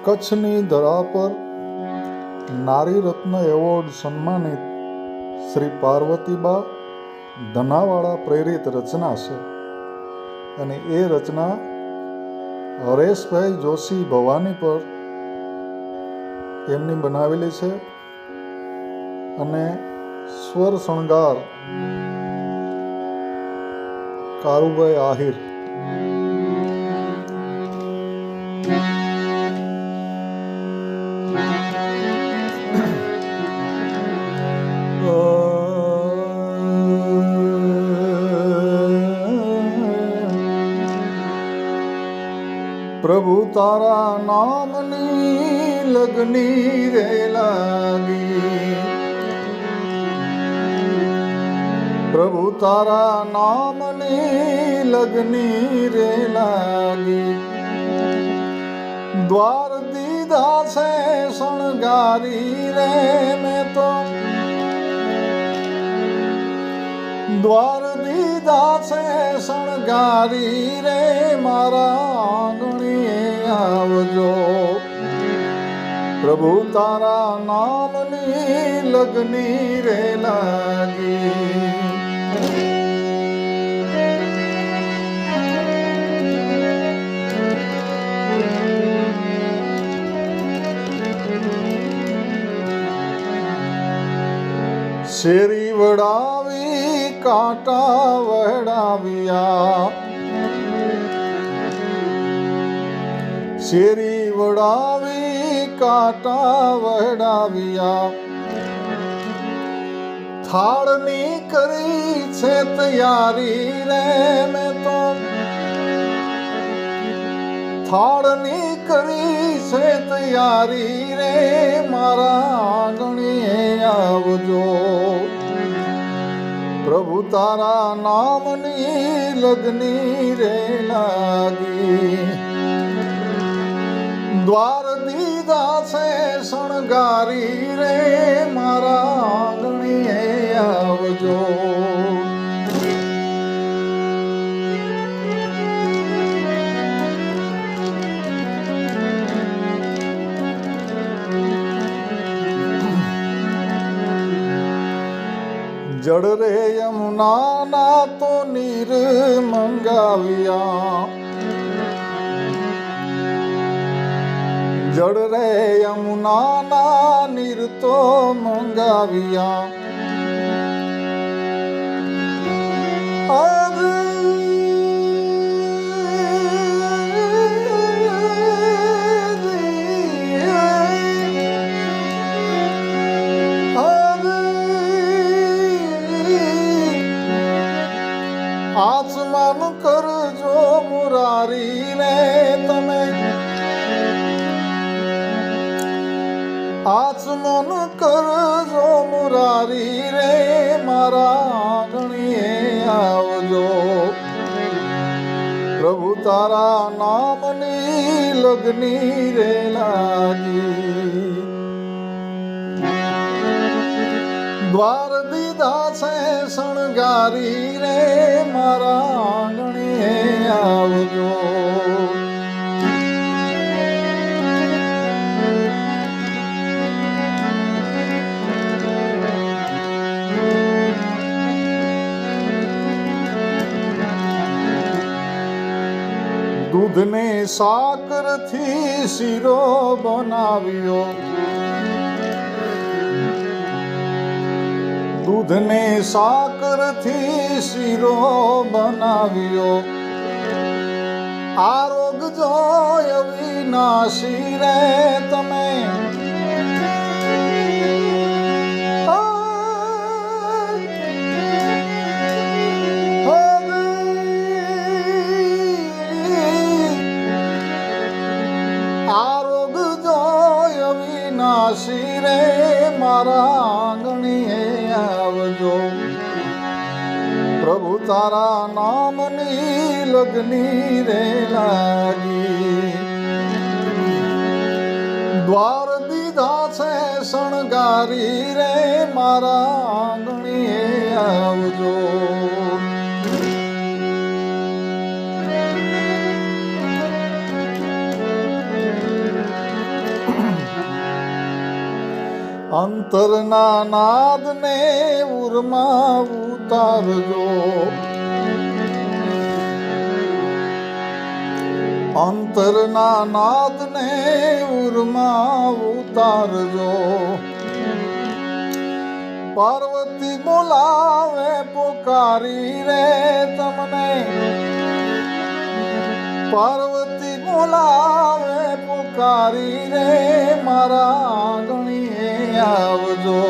કચ્છની ધરા પર નારી રત્ન એવોર્ડ સન્માનિત શ્રી પાર્વતીબા ધનાવાળા પ્રેરિત રચના છે અને એ રચના હરેશભાઈ જોશી ભવાની પર એમની બનાવેલી છે અને સ્વર શણગાર કારુભાઈ આહિર. પ્રભુ તારા નામની લગની રે લાગી, પ્રભુ તારા નામની લગની રે લાગી, દ્વાર દીધા છે શણગારી રે મેં તો, દ્વાર દીધા છે શણગારી રે મારા આંગણીએ આવજો, પ્રભુ તારા નામની લગની રે લાગી. શેરી વડાવી કાંટા વડાવ્યા, શેરી વડાવી કાંટા વડાવ્યા, થાળની કરી છે તૈયારી રે મેં તો, થાળની કરી છે તૈયારી રે મારા આંગણીએ આવજો, પ્રભુ તારા નામની લગની રે લાગી, દ્વાર દીધા છે શણગારી રે મારા આંગણીએ આવજો. જળ રે યમુના ના તો નીર મંગાવ્યા, જળ રે યમુના ના નીર તો મંગાવ્યા, આચમન કરજો મુરારી રે તમે, આચમન કરજો મુરારી રે મારા આંગણીએ આવજો, પ્રભુ તારા નામની લગની રે લાગી, દ્વાર દીધા છે શણગારી રે મારા આંગણીએ આવજો. દૂધને સાકરથી શીરો બનાવ્યો, દૂધને સાકરથી શીરો બનાવ્યો, આરોગજો અવિનાશી રે તમે, આરોગજો અવિનાશી રે મારા આંગણીએ આવજો, પ્રભુ તારા નામની લગની રે લાગી, દ્વાર દીધા છે શણગારી રે મારા આંગણીએ આવજો. અંતરના નાદને ઉરમાં ઉતારજો, અંતરના નાદને ઉરમાં ઉતારજો. પાર્વતી બોલાવે પોકારી રે તમને, પાર્વતી બોલાવે પોકારી રે મારા ગણીએ આવજો.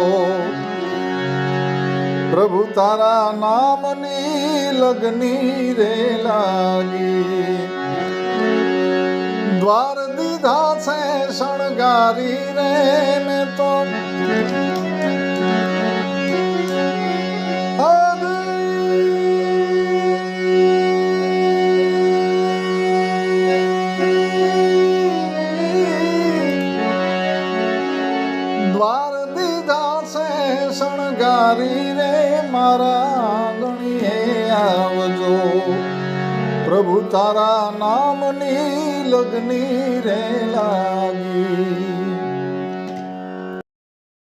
પ્રભુ તારા નામની લગની રે લાગી, દ્વાર દીધા છે શણગારી રે મેં તો. દ્વાર દીધા છે શણગારી રે મારા ગણીએ આવજો. પ્રભુ તારા નામની લગની રે લાગી.